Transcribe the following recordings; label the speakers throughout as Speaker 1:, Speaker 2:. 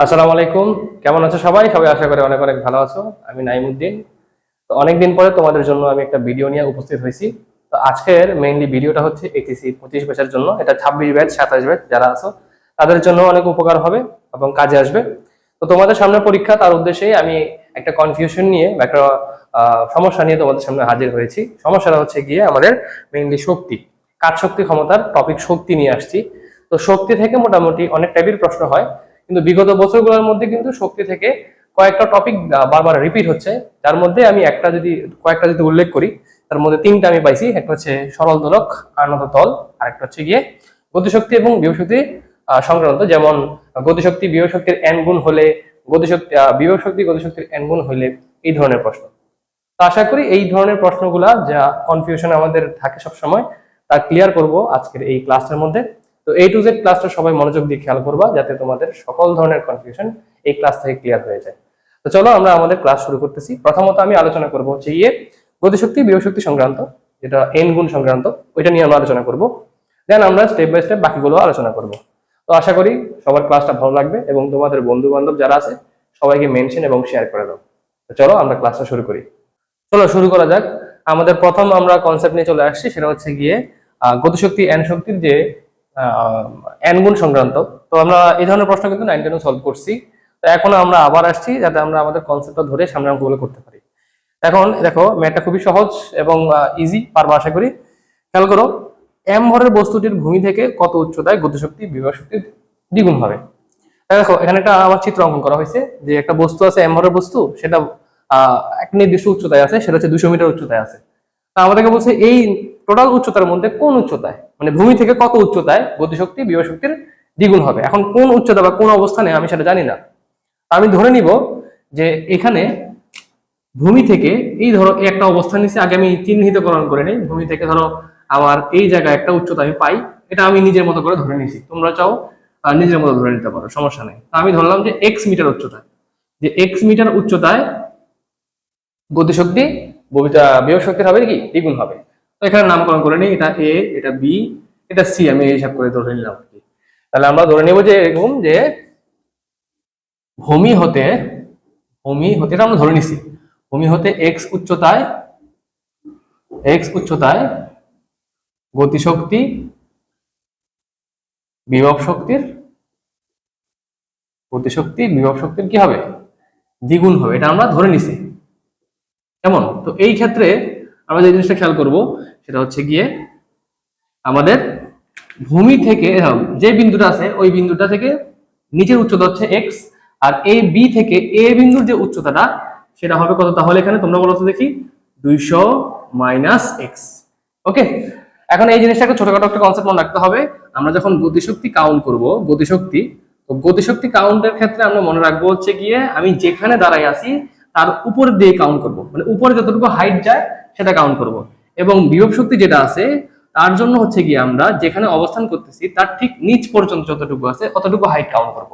Speaker 1: আসসালামু আলাইকুম। কেমন আছো সবাই? আশা করি অনেক অনেক ভালো আছো। আমি নাইমুদ্দিন। তো অনেকদিন পরে তোমাদের জন্য আমি একটা ভিডিও নিয়ে উপস্থিত হয়েছি। তো আজকের মেইনলি ভিডিওটা হচ্ছে এইচএসসি 25 ব্যাচের জন্য। এটা 26 ব্যাচ 27 ব্যাচ যারা আছো তাদের জন্য অনেক উপকার হবে এবং কাজে আসবে। তো তোমাদের সামনে পরীক্ষা, তার উদ্দেশ্যেই আমি একটা কনফিউশন নিয়ে বা একটা সমস্যা নিয়ে তোমাদের সামনে হাজির হয়েছি। সমস্যাটা হচ্ছে গিয়ে আমাদের মেইনলি শক্তি, কাজ শক্তি ক্ষমতার টপিক শক্তি নিয়ে আসছি। তো শক্তি থেকে মোটামুটি অনেক টাইপের প্রশ্ন হয়, কিন্তু বিগত বছরগুলোর মধ্যে কিন্তু শক্তি থেকে কয়েকটা টপিক বারবার রিপিট হচ্ছে। তার মধ্যে আমি কয়েকটা যদি উল্লেখ করি, তার মধ্যে তিনটা আমি পাইছি। একটা হচ্ছে সরল দোলক, আনত তল, আর একটা হচ্ছে গিয়ে গতিশক্তি এবং বিভবশক্তি সংক্রান্ত। যেমন গতিশক্তি বিভবশক্তির এন গুণ হলে, বিভবশক্তি গতিশক্তির এন গুণ হলে, এই ধরনের প্রশ্ন। তো আশা করি এই ধরনের প্রশ্নগুলা যা কনফিউশন আমাদের থাকে সব সময়, তা ক্লিয়ার করব আজকের এই ক্লাসটার মধ্যে। তো A to Z ক্লাসটা সবাই মনোযোগ দিয়ে খেয়াল করবা, যাতে তোমাদের সকল ধরনের কনফিউশন এই ক্লাস থেকে ক্লিয়ার হয়ে যায়। তো চলো আমরা আমাদের ক্লাস শুরু করতেছি। প্রথমত আমি আলোচনা করব হচ্ছে গতিশক্তি বিভবশক্তি সংক্রান্ত, যেটা এন গুণ সংক্রান্ত, ওইটা নিয়ে আমরা আলোচনা করব। দেন আমরা স্টেপ বাই স্টেপ বাকিগুলো আলোচনা করব। তো আশা করি সবার ক্লাসটা ভালো লাগবে এবং তোমাদের বন্ধু বান্ধব যারা আছে সবাইকে মেনশন এবং শেয়ার করে দাও। তো চলো আমরা ক্লাসটা শুরু করি। চলো শুরু করা যাক। আমাদের প্রথম আমরা কনসেপ্ট নিয়ে চলে আসছি, সেটা হচ্ছে গিয়ে গতিশক্তি এন শক্তির যে এন গুণ সংক্রান্ত। তো আমরা এই ধরনের প্রশ্ন কিন্তু 9 10 সলভ করছি। তো এখন আমরা আবার আসছি যাতে আমরা আমাদের কনসেপ্টটা ধরে সামনে অঙ্কগুলো করতে পারি। এখন দেখো, ম্যাথটা খুবই সহজ এবং ইজি, পারবা আশা করি। খেয়াল করো, এম ভরের বস্তুটির ভূমি থেকে কত উচ্চতায় গতিশক্তি বিভব শক্তির দ্বিগুণ হবে। দেখো এখানে একটা আমার চিত্র অঙ্কন করা হয়েছে, যে একটা বস্তু আছে এম ভরের বস্তু, সেটা এক নির্দিষ্ট উচ্চতায় আছে, সেটা হচ্ছে 200 মিটার উচ্চতায় আছে। তা আমাদেরকে বলছে এই টোটাল উচ্চতার মধ্যে কোন উচ্চতায়, মানে ভূমি থেকে কত উচ্চতায় গতিশক্তি বিভব শক্তির দ্বিগুণ হবে। এখন কোন উচ্চতা বা কোন অবস্থানে আমি সেটা জানি না। আমি ধরে নিব যে এখানে ভূমি থেকে, এই ধরো একটা অবস্থান নিচে, আগে আমি চিহ্নিতকরণ করে নিই। ভূমি থেকে ধরো আমার এই জায়গায় একটা উচ্চতা আমি পাই, এটা আমি নিজের মতো করে ধরে নিছি। তোমরা চাও নিজের মতো ধরে নিতে পারো, সমস্যা নেই। আমি ধরলাম যে এক্স মিটার উচ্চতায়, যে এক্স মিটার উচ্চতায় গতিশক্তি বিভব শক্তির হবে কি দ্বিগুণ হবে। তো এখানে নামকরণ করে নিই, এটা এ, এটা বি, এটা সি, আমি এই হিসাব করে ধরে নিলাম। তাহলে আমরা ধরে নেব যে এরকম, যে ভূমি হতে এটা আমরা ধরে নিছি, ভূমি হতে এক্স উচ্চতায় গতিশক্তি বিভব শক্তির কি হবে দ্বিগুণ হবে, এটা আমরা ধরে নিছি। কেমন? তো এই ক্ষেত্রে আমরা যে জিনিসটা খেয়াল করব সেটা হচ্ছে গিয়ে আমাদের ভূমি থেকে যে বিন্দুটা আছে ওই বিন্দুটা থেকে নিচের উচ্চতা হচ্ছে এক্স, আর এই বি থেকে এ বিন্দুর যে উচ্চতাটা সেটা হবে কত? তাহলে এখানে তোমরা বলো তো দেখি, 200 মাইনাস এক্স। ওকে, এখন এই জিনিসটা একটা ছোটখাটো একটা কনসেপ্ট মনে রাখতে হবে। আমরা যখন গতিশক্তি কাউন্ট করব, গতিশক্তি কাউন্টের ক্ষেত্রে আমরা মনে রাখবো হচ্ছে গিয়ে আমি যেখানে দাঁড়াই আছি তার উপর দিয়ে কাউন্ট করব, মানে উপরে যতটুকু হাইট যায় সেটা কাউন্ট করব। এবং বিভব শক্তি যেটা আছে তার জন্য হচ্ছে গিয়ে আমরা যেখানে অবস্থান করতেছি তার ঠিক নিচ পর্যন্ত যতটুকু আছে অতটুকু হাইট কাউন্ট করব।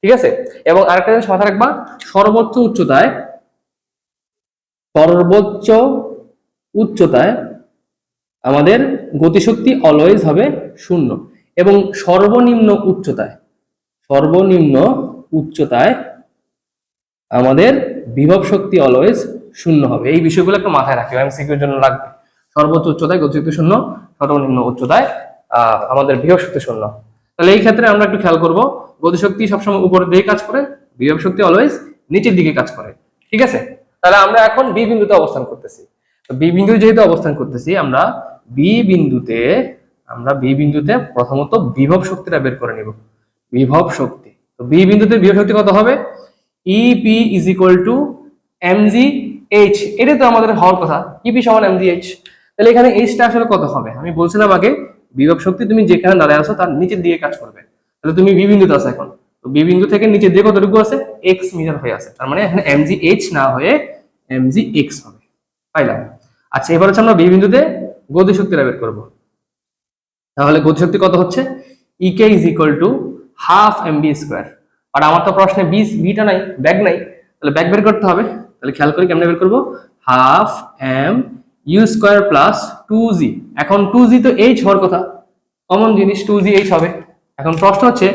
Speaker 1: ঠিক আছে? এবং আরেকটা জিনিস মাথায় রাখবা, সর্বোচ্চ উচ্চতায় আমাদের গতিশক্তি অলওয়েজ হবে 0, এবং সর্বনিম্ন উচ্চতায় আমাদের বিভব শক্তি অলওয়েজ 0 হবে। এই বিষয়গুলো একটু মাথায় রাখবে, এমসিকিউর জন্য লাগবে। সর্বোচ্চ উচ্চতায় গতিশক্তি 0, সর্বনিম্ন উচ্চতায় আমাদের বিভব শক্তি 0। তাহলে এই ক্ষেত্রে আমরা একটু খেয়াল করব, গতিশক্তি সবসময় উপরের দিকে কাজ করে, বিভব শক্তি অলওয়েজ নিচের দিকে কাজ করে। ঠিক আছে? তাহলে আমরা এখন বি বিন্দুতে অবস্থান করতেছি। তো বি বিন্দু যেহেতু অবস্থান করতেছি, আমরা বি বিন্দুতে প্রথমত বিভব শক্তিটা বের করে নিব। বিভব শক্তি, তো বি বিন্দুতে বিভব শক্তি কত হবে? EP is equal to mgh, এটা তো আমাদের হওয়ার কথা, ইপি সমান mgh। তাহলে এখানে এইচটা আসলে কত হবে? আমি বলছিলাম আগে, বিভব শক্তি তুমি যেখানে দাঁড়ায় আছো তার নিচের দিকে কাজ করবে। তাহলে তুমি বি বিন্দুতে আছো এখন, তো বি বিন্দু থেকে নিচের দিকে কতটুকু আছে? x মিটার হয়ে আছে। তার মানে এখানে mgh না হয়ে mgx হবে। পাইলাম? আচ্ছা, এবার হচ্ছে আমরা বি বিন্দুতে গতিশক্তিটা বের করব। তাহলে গতিশক্তি কত হচ্ছে? ek is equal to half mv square. আর আমার তো প্রশ্নে বিটা নাই, ব্যাগ নাই, তাহলে ব্যাগ বের করতে হবে। তাহলে খেয়াল করি কেমনে বের করবো, half M U square plus 2g। এখন 2g তো h হওয়ার কথা, কমন জিনিস, 2gh হবে। এখন প্রশ্ন হচ্ছে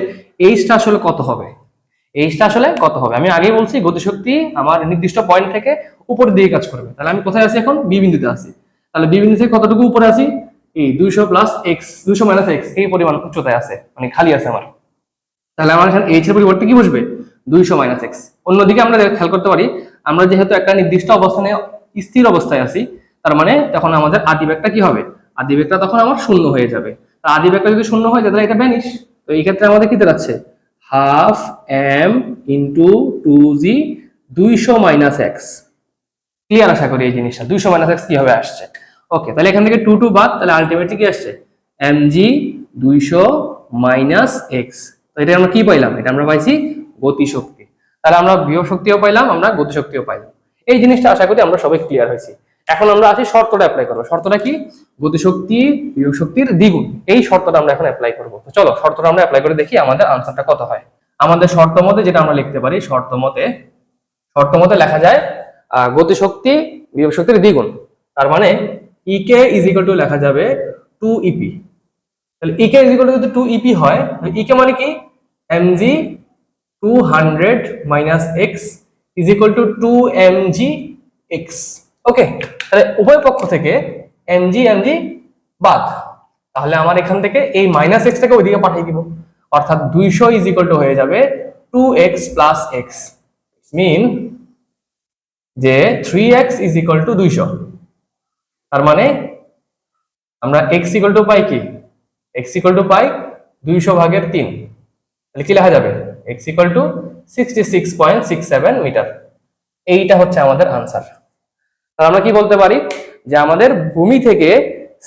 Speaker 1: এইচটা আসলে কত হবে? এইচটা আসলে কত হবে। আমি আগেই বলছি গতিশক্তি আমার নির্দিষ্ট পয়েন্ট থেকে উপরের দিকে কাজ করবে। তাহলে আমি কোথায় আছি এখন? বি বিন্দুতে আছি। তাহলে বি বিন্দু থেকে কতটুকু উপরে আছি? এই 200 প্লাস এক্স, 200 মাইনাস এক্স, এই পরিমাণ উচ্চতায় আছে, মানে খালি আছে আমার। তাহলে আমার এখানে এইচ এর পরিবর্তে কি বসবে? 200 মাইনাস এক্স। অন্যদিকে আমরা খেয়াল করতে পারি, আমরা যেহেতু একটা নির্দিষ্ট অবস্থানে স্থির অবস্থায় আছি, তার মানে তখন আমাদের আদি বেগটা কি হবে? আদি বেগটা তখন আমার শূন্য হয়ে যাবে। আদি বেগটা যদি শূন্য হয়ে যায় তাহলে এটা ভ্যানিশ। তো এই ক্ষেত্রে আমাদের কি দাঁড়াচ্ছে? Half M into 2g 200 minus X. Clear আশা করি এই জিনিসটা 200 মাইনাস এক্স কিভাবে আসছে। ওকে, তাহলে এখান থেকে 2 বাদ, তাহলে আলটিমেটলি কি আসছে? mg 200 minus x. তো এটা আমরা কি পাইলাম? এটা আমরা পাইছি গতিশক্তি। তাহলে আমরা বিভব শক্তিও পাইলাম, আমরা গতিশক্তিও পাইলাম। এই জিনিসটা আশা করি আমরা সবাই ক্লিয়ার হয়েছি। এখন আমরা আসি শর্তটা অ্যাপ্লাই করবো। শর্তটা কি? গতিশক্তি বিভব শক্তির দ্বিগুণ। এই শর্তটা আমরা এখন অ্যাপ্লাই করবো। তো চলো শর্তটা আমরা অ্যাপ্লাই করে দেখি আমাদের আনসারটা কত হয়। আমাদের শর্ত মতে যেটা আমরা লিখতে পারি, শর্ত মতে লেখা যায় গতিশক্তি বিভব শক্তির দ্বিগুণ। তার মানে ইকে ইজ ইকুয়াল টু লেখা যাবে 2 ep। তাহলে ইকে ইজ ইকুয়াল টু যদি 2 ep হয়, ইকে মানে কি? mg 200 minus x is equal two 2mg x। ওকে, তাহলে উভয় পক্ষ থেকে mg বাদ। তাহলে আমার এখান থেকে এই মাইনাস এক্স টাকে ওইদিকে পাঠিয়ে দিব, অর্থাৎ 200 ইজ ইকুয়াল টু হয়ে যাবে 2x প্লাস এক্স। মিন যে 3x ইজ ইকুয়াল টু 200। তার মানে আমরা x ইকুয়াল টু পাই কি? x ইকুয়াল টু পাই 200 ভাগের 3। তাহলে কি লেখা যাবে? x equal to 66.67 metre. এইটা হচ্ছে আমাদের আনসার। তাহলে আমরা কি বলতে পারি যে আমাদের ভূমি থেকে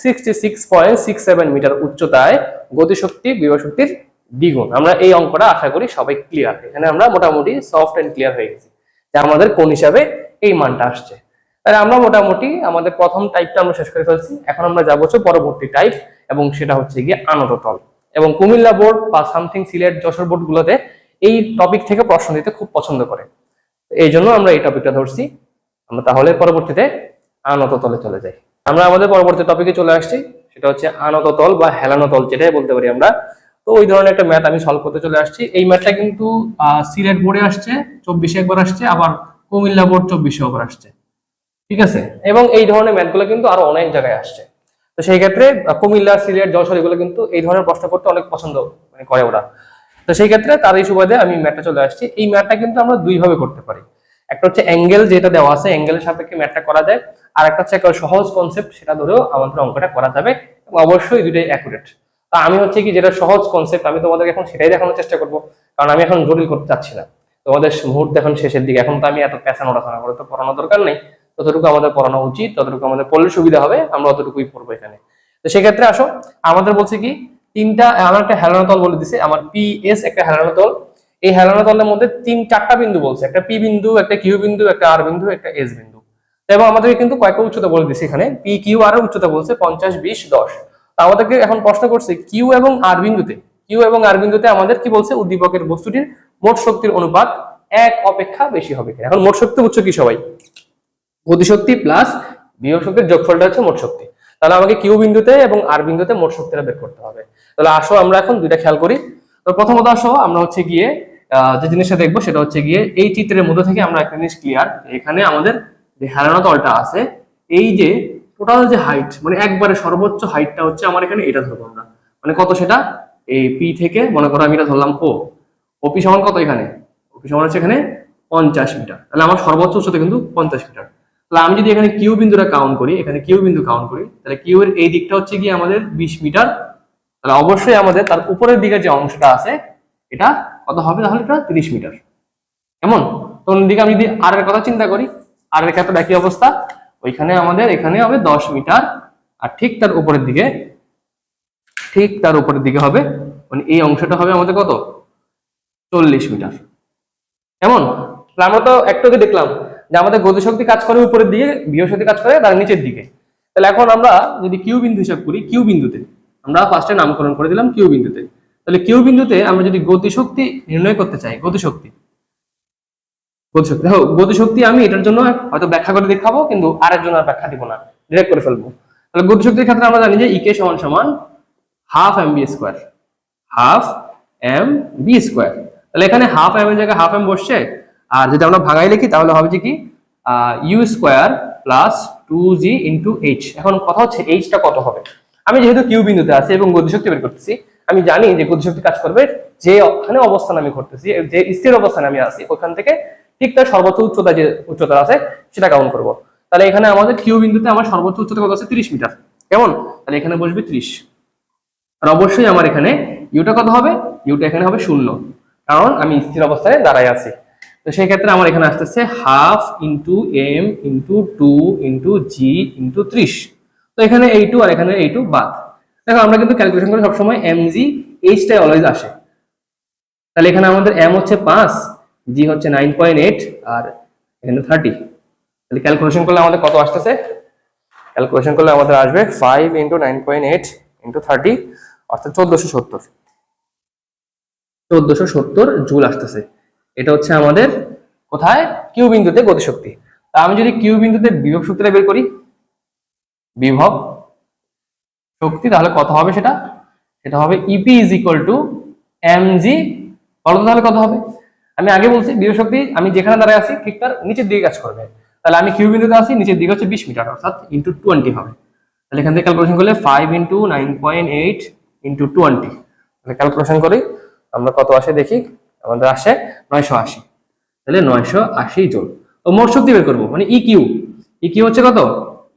Speaker 1: 66.67 মিটার উচ্চতায় গতিশক্তি বিভব শক্তির দ্বিগুণ। আমরা এই অঙ্কটা আশা করি সবাই ক্লিয়ার। এখানে আমরা মোটামুটি সফট এন্ড ক্লিয়ার হয়ে গেছি যে আমাদের কোন হিসাবে এই মানটা আসছে। তাহলে আমরা মোটামুটি আমাদের প্রথম টাইপটা আমরা শেষ করে ফেলছি। এখন আমরা যাবো হচ্ছে পরবর্তী টাইপ, এবং সেটা হচ্ছে গিয়ে আনত তল। এবং কুমিল্লা বোর্ড বা সামথিং সিলেট যশোর বোর্ড গুলোতে এই টপিক থেকে প্রশ্ন দিতে খুব পছন্দ করে, এই জন্য আমরা এই টপিকটা ধরছি। আমরা তাহলে পরবর্তীতে আনত তলে চলে যাই। আমরা আমাদের পরবর্তী টপিকে চলে আসছি, সেটা হচ্ছে আনত তল বা হেলানো তল, যেটাই বলতে পারি আমরা। তো ওই ধরনের একটা ম্যাথ আমি সলভ করতে চলে আসছি। এই ম্যাথটা কিন্তু সিলেট বোর্ডে আসছে 24-এ একবার আসছে, আবার কুমিল্লা বোর্ড 24-এ একবার আসছে, ঠিক আছে। এবং এই ধরনের ম্যাথগুলো কিন্তু আরো অনেক জায়গায় আসছে। তো সেই ক্ষেত্রে কুমিল্লা, সিলেট, যশোর এগুলো কিন্তু এই ধরনের প্রশ্ন করতে অনেক পছন্দ করে ওরা। তো সেই ক্ষেত্রে তার এই সুবাদে আমি ম্যাথটা চলে আসছি। এই ম্যাথটা কিন্তু আমরা দুই ভাবে করতে পারি। একটা হচ্ছে অ্যাঙ্গেল যেটা দেওয়া আছে, অ্যাঙ্গেলের সাপেক্ষে ম্যাথটা করা যায়। আর একটা হচ্ছে একটা সহজ কনসেপ্ট, সেটা ধরেও আমাদের অঙ্কটা করা যাবে, এবং অবশ্যই দুটোই অ্যাকুরেট। তো আমি হচ্ছে কি, যেটা সহজ কনসেপ্ট আমি তোমাদের এখন সেটাই দেখানোর চেষ্টা করবো, কারণ আমি এখন জটিল করতে চাচ্ছি না। তোমাদের মুহূর্তে এখন শেষের দিকে, এখন তো আমি এত পেছানো ওঠানো করে তো পড়ানোর দরকার নেই। যতটুকু আমাদের পড়ানো উচিত, ততটুকু আমাদের পড়লে সুবিধা হবে, আমরা অতটুকুই পড়বো এখানে। তো সেক্ষেত্রে আসো, আমাদের বলছে কি তিনটা, আমার একটা হেলানো তল বলে দিছে, আমার পি এস একটা হেলানো তল। এই হেলানো তলের মধ্যে চারটা বিন্দু বলছে, একটা পি বিন্দু, একটা কিউ বিন্দু, একটা আর বিন্দু, একটা এস বিন্দু। এবং আমাদেরকে কিন্তু কয়েকটা উচ্চতা বলে দিছে এখানে, পি কিউ আর উচ্চতা বলছে 50, 20, 10। তো আমাদেরকে এখন প্রশ্ন করছে কিউ এবং আর বিন্দুতে আমাদের কি বলছে? উদ্দীপকের বস্তুটির মোট শক্তির অনুপাত 1 অপেক্ষা বেশি হবে কিনা। এখন মোট শক্তি বুঝছো কি সবাই? গতিশক্তি প্লাস বিভব শক্তির যোগফলটা হচ্ছে মোট শক্তি। তাহলে আমাকে কিউ বিন্দুতে এবং আর বিন্দুতে মোট শক্তিটা বের করতে হবে। তাহলে আসো আমরা এখন দুইটা খেয়াল করি। তো প্রথমত আসো আমরা হচ্ছে গিয়ে যে জিনিসটা দেখবো সেটা হচ্ছে গিয়ে এই চিত্রের মধ্যে থেকে আমরা একটা জিনিস ক্লিয়ার, এখানে আমাদের যে হেলানো তলটা আছে, এই যে টোটাল যে হাইট, মানে একবারে সর্বোচ্চ হাইটটা হচ্ছে আমার এখানে এটা ধরবো আমরা, মানে কত সেটা? এই পি থেকে মনে করো আমি এটা ধরলাম ওপি সমান কত? এখানে ওপি সমান হচ্ছে এখানে 50 মিটার। তাহলে আমার সর্বোচ্চ উচ্চতা কিন্তু 50 মিটার। তাহলে আমি যদি এখানে কিউ বিন্দুটা কাউন্ট করি, এখানে কিউ বিন্দু কাউন্ট করি, তাহলে কিউ এর এই দিকটা হচ্ছে গিয়ে আমাদের 20 মিটার। তাহলে অবশ্যই আমাদের তার উপরের দিকে যে অংশটা আছে এটা কত হবে? তাহলে এটা 30 মিটার। কেমন? তো অন্যদিকে আমি যদি আর এর কথা চিন্তা করি, আর এর ক্ষেত্রে একই অবস্থা, ওইখানে আমাদের এখানে হবে 10 মিটার, আর ঠিক তার উপরের দিকে হবে, মানে এই অংশটা হবে আমাদের কত? 40 মিটার। কেমন? আমরা তো একটু আগে দেখলাম যে আমাদের গতিশক্তি কাজ করে উপরের দিকে, বিভব শক্তি কাজ করে তার নিচের দিকে। তাহলে এখন আমরা যদি কিউ বিন্দু হিসাব করি, কিউ বিন্দুতে আমরা ফার্স্টে নামকরণ করে দিলাম কিউ বিন্দুতে। তাহলে কিউ বিন্দুতে আমরা যদি গতিশক্তি নির্ণয় করতে চাই, গতিশক্তি আমি এটার জন্য হয়তো ব্যাখ্যা করে দেখাবো, কিন্তু আরের জন্য আর ব্যাখ্যা দিব না, ডিরেক্ট করে ফেলবো। তাহলে গতিশক্তির ক্ষেত্রে আমরা জানি যে ইকে সমান হাফ এম বি স্কোয়ার। তাহলে এখানে হাফ এম এর জায়গায় হাফ এম বসছে, আর যদি আমরা ভাঙাই লিখি তাহলে হবে যে কি U square plus 2g into H. এখন কথা হচ্ছে এইচটা কত হবে। আমি যেহেতু কিউ বিন্দুতে আছি এবং গতিশক্তি বের করতেছি, আমি জানি যে গতিশক্তি কাজ করবে যে ওখানে অবস্থান আমি করতেছি, যে স্থির অবস্থানে আমি আছি ওখান থেকে ঠিক তার সর্বোচ্চ উচ্চতা যে উচ্চতা আছে সেটা কাউন্ট করব। তাহলে এখানে আমাদের কিউ বিন্দুতে আমার সর্বোচ্চ উচ্চতা কত আছে 30 মিটার, কেমন? তাহলে এখানে বসবে 30, আর অবশ্যই আমার এখানে ইউটা কত হবে, ইউটা এখানে হবে 0, কারণ আমি স্থির অবস্থায় দাঁড়ায় আছি। তো সেই ক্ষেত্রে আমার এখানে আসতেছে half into M into 2 into G into 30। তো এখানে এই 2 আর এখানে এই 2 বাদ। দেখো আমরা কিন্তু ক্যালকুলেশন করে সবসময় এম জি এইচটাই অলওয়েজ আসে। তাহলে এখানে আমাদের এম হচ্ছে 5, জি হচ্ছে 9.8, আর এখানে 30। তাহলে ক্যালকুলেশন করলে আমাদের কত আসতেছে, ক্যালকুলেশন করলে আমাদের আসবে 5 ইন্টু 9.8 ইন্টু 30, অর্থাৎ 1470 জুল আসতেছে। এটা হচ্ছে আমাদের কোথায়, কিউ বিন্দুতে গতিশক্তি। তা আমি যদি কিউ বিন্দুতে বিভব শক্তিটা বের করি, বিভব শক্তি, তাহলে কত হবে সেটা, এটা হবে EP is equal to M G. বলো তো তাহলে কত হবে। আমি আগে বলছি বিভব শক্তি আমি যেখানে দাঁড়ায় আছি ঠিক তার নিচের দিকে কাজ করবে। তাহলে আমি কিউ বিন্দুতে আছি, নিচের দিকে হচ্ছে 20 মিটার, অর্থাৎ ইন্টু 20 হবে। তাহলে এখান থেকে ক্যালকুলেশন করলে 5 ইন্টু 9.8 ইন্টু 20, তাহলে ক্যালকুলেশন করি আমরা কত আসে দেখি, আমাদের আসে 980। তাহলে 980 জুল। তো মোট শক্তি বের করবো, মানে ইকিউ, ইকিউ হচ্ছে কত,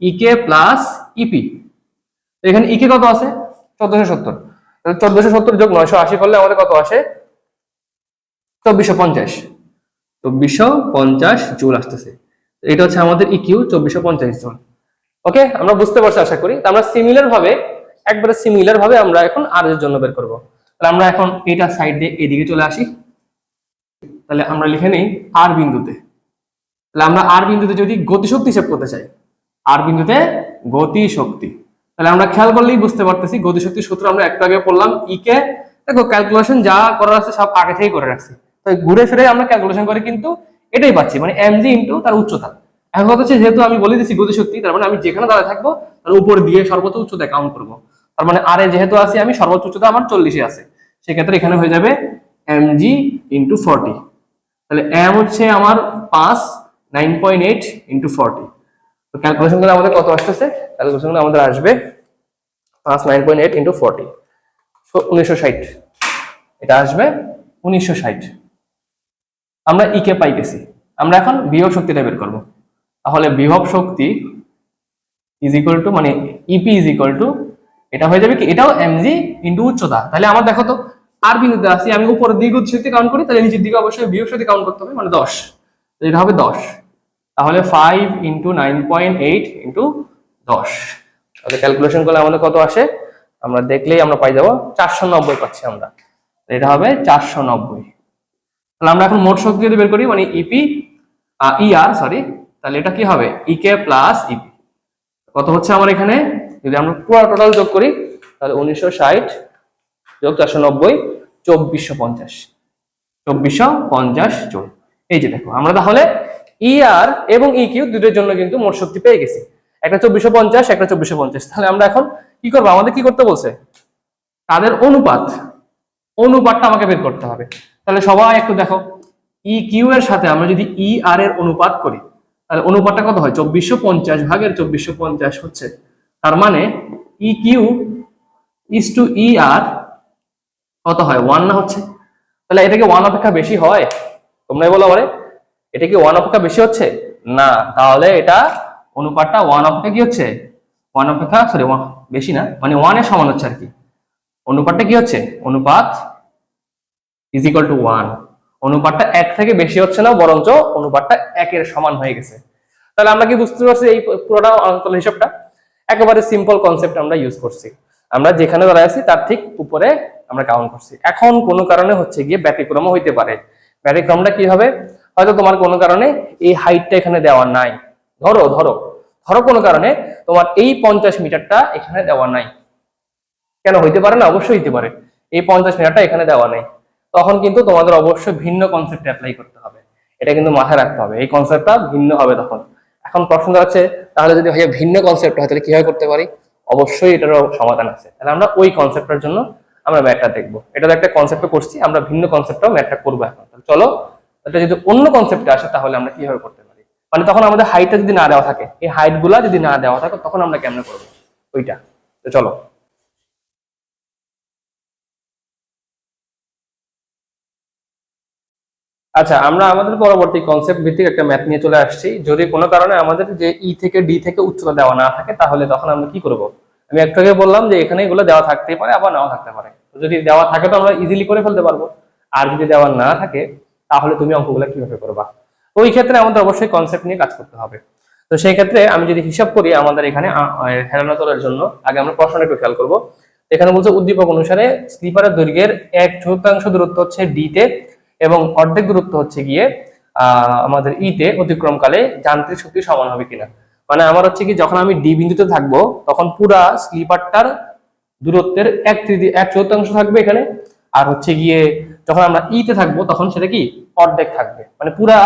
Speaker 1: ইকে প্লাস ইপি। এখানে ইকে কত আছে 1470, তাহলে 1470 যোগ 980 করলে আমাদের কত আসে 2450, 2450 জুল আসতেছে। এটা হচ্ছে আমাদের ইকিউ 2450 জুল। ওকে, আমরা বুঝতে পারছি আশা করি। আমরা সিমিলার ভাবে, একবারে সিমিলার ভাবে আমরা এখন আর এর জন্য বের করব। তাহলে আমরা এখন এটা সাইড দিয়ে এদিকে চলে আসি। তাহলে আমরা লিখে নেই আর বিন্দুতে, তাহলে আমরা আর বিন্দুতে যদি গতিশক্তি হিসাব করতে চাই, আর বিন্দুতে গতিশক্তি, তাহলে আমরা খেয়াল করলেই বুঝতে পারতেছি গতিশক্তির সূত্র আমরা একটু আগে পড়লাম। ইকে দেখো ক্যালকুলেশন যা করার আছে সব আগে থেকেই করে রাখছি, তাই ঘুরে ফিরে আমরা ক্যালকুলেশন করে কিন্তু এটাই পাচ্ছি, মানে এমজি ইন্টু তার উচ্চতা। এখন কথা হচ্ছে যেহেতু আমি বলে দিচ্ছি গতিশক্তি, তার মানে আমি যেখানে দাঁড়ায় থাকবো তার উপর দিয়ে সর্বোচ্চ উচ্চতা কাউন্ট করবো। তার মানে আর এ যেহেতু আছি আমি, সর্বোচ্চ উচ্চতা আমার 40 আছে, সেক্ষেত্রে এখানে হয়ে যাবে এমজি ইন্টু 40। তাহলে এম হচ্ছে আমার 5, 9.8 ইন্টু 40। তো ক্যালকুলেশন করে আমাদের কত আসতেছে, ক্যালকুলেশন করে আমাদের আসবে 5 9.8 ইন্টু 40, 1960। এটা আসবে 1960। আমরা ইকে পাই গেছি, আমরা এখন বিভব শক্তিটা বের করব। তাহলে বিভব শক্তি ইজ ইকুয়াল টু, মানে ইপি ইজ ইকুয়াল টু, এটা হয়ে যাবে কি, এটাও এমজি ইন্টু উচ্চতা। তাহলে আমার দেখো তো আর বিন্দুতে আসি আমি, উপরের দিকে গতিশক্তি কাউন্ট করি, তাহলে নিচের দিকে অবশ্যই বিভব শক্তি কাউন্ট করতে হবে, মানে 10। এটা হবে 10। তাহলে 5 ইন্টু 9.8 ইন্টু 10, তাহলে ক্যালকুলেশন করলে আমাদের কত আসে, আমরা দেখলেই আমরা পাই যাবো 490 পাচ্ছি আমরা। এটা হবে 490। তাহলে আমরা এখন মোট শক্তি যদি বের করি, মানে ইপি ইআর সরি, তাহলে এটা কি হবে ইকে প্লাস ইপি। কত হচ্ছে আমার এখানে, যদি আমরা পুরো টোটাল যোগ করি তাহলে 1960 যোগ 490, 2450, 2450 জুল। এই যে দেখো আমরা তাহলে ইআর এবং ইকিউ দুটোর জন্য কিন্তু মোট শক্তি পেয়ে গেছি, একটা 2450, একটা 2450। তাহলে আমরা এখন কি করবো, আমাদের কি করতে বলছে, তাদের অনুপাতটা আমাকে বের করতে হবে। তাহলে সবাই একটু দেখো, ই কিউ এর সাথে আমরা যদি ই আর এর অনুপাত করি, তাহলে অনুপাতটা কত হয়, 2450 ভাগের 2450 হচ্ছে, তার মানে ই কিউ ইজ টু ই আর কত হয় 1 না হচ্ছে। তাহলে এটা কি 1 অপেক্ষা বেশি হয়, তোমরাই বলো আমারে, এটা কি 1 অপেক্ষা বেশি হচ্ছে না, তাহলে এটা অনুপাতটা 1 অপেক্ষা কি হচ্ছে, 1 অপেক্ষা সরি বেশি না, মানে 1 এর সমান হচ্ছে আর কি। অনুপাতটা কি হচ্ছে, অনুপাত ইজ ইকুয়াল টু 1, অনুপাতটা 1 থেকে বেশি হচ্ছে না, বরঞ্চ অনুপাতটা 1 এর সমান হয়ে গেছে। তাহলে আমরা কি বুঝতে পারছি এই পুরোটা অঙ্কন হিসাবটা একেবারে সিম্পল কনসেপ্ট আমরা ইউজ করছি। আমরা যেখানে দাঁড়ায় আছি তার ঠিক উপরে আমরা কাউন্ট করছি। এখন কোনো কারণে হচ্ছে গিয়ে ব্যতিক্রমও হইতে পারে। ব্যতিক্রমটা কি হবে, হয়তো তোমার কোনো কারণে এই হাইটটা এখানে দেওয়া নাই, ধরো ধরো ধরো কোনো কারণে তোমার এই 50 মিটারটা এখানে দেওয়া নাই, কেন হইতে পারে না, অবশ্যই হইতে পারে, এই 50 মিটারটা এখানে দেওয়া নেই, তখন কিন্তু তোমাদের অবশ্যই ভিন্ন কনসেপ্ট অ্যাপ্লাই করতে হবে। এটা কিন্তু মাথায় রাখতে হবে, এই কনসেপ্টটা ভিন্ন হবে তখন। এখন প্রশ্ন আছে তাহলে যদি ভাইয়া ভিন্ন কনসেপ্ট হয় তাহলে কিভাবে করতে পারি, অবশ্যই এটারও সমাধান আছে। তাহলে আমরা ওই কনসেপ্টের জন্য আমরা ম্যাথটা দেখবো। এটা তো একটা কনসেপ্টে করছি, আমরা ভিন্ন কনসেপ্টটাও ম্যাথটা করবো এখন। চলো, এটা যদি অন্য কনসেপ্টে আসে তাহলে আমরা কিভাবে করতে পারি, মানে তখন আমাদের হাইটটা যদি না দেওয়া থাকে, এই হাইট গুলা যদি না দেওয়া থাকে তখন আমরা কেমনে করবো ওইটা। তো চলো, আচ্ছা আমরা আমাদের পরবর্তী কনসেপ্ট ভিত্তিক একটা ম্যাথ নিয়ে চলে আসছি। যদি কোনো কারণে আমাদের যে ই থেকে ডি থেকে উচ্চতা দেওয়া না থাকে তাহলে তখন আমরা কি করব? আমি একটু আগে বললাম যে এখানে এগুলো দেওয়া থাকতে পারে আবার নাও থাকতে পারে। তো যদি দেওয়া থাকে তো আমরা ইজিলি করে ফেলতে পারবো, আর যদি দেওয়া না থাকে তাহলে তুমি অঙ্কগুলো কিভাবে করবা? ওই ক্ষেত্রে আমাদের অবশ্যই কনসেপ্ট নিয়ে কাজ করতে হবে। তো সেই ক্ষেত্রে আমি যদি হিসাব করি আমাদের এখানে হেলানো তোলার জন্য আগে আমরা প্রশ্নটা একটু খেয়াল করবো। এখানে বলছে উদ্দীপক অনুসারে স্লিপারের দৈর্ঘ্যের 1/4 দূরত্ব হচ্ছে ডি তে এবং অর্ধেক দূরত্ব হচ্ছে গিয়ে আমাদের ইতে অতিক্রমকালে যান্ত্রিক শক্তি সমান হবে কিনা। মানে আমার হচ্ছে কি, যখন আমি ডি বিন্দুতে থাকবো তখন পুরা স্লিপারটার দূরত্বের 1/4 থাকবে এখানে, আর হচ্ছে গিয়ে যখন আমরা ইতে থাকবো তখন সেটা কি অর্ধেক থাকবে, মানে পুরা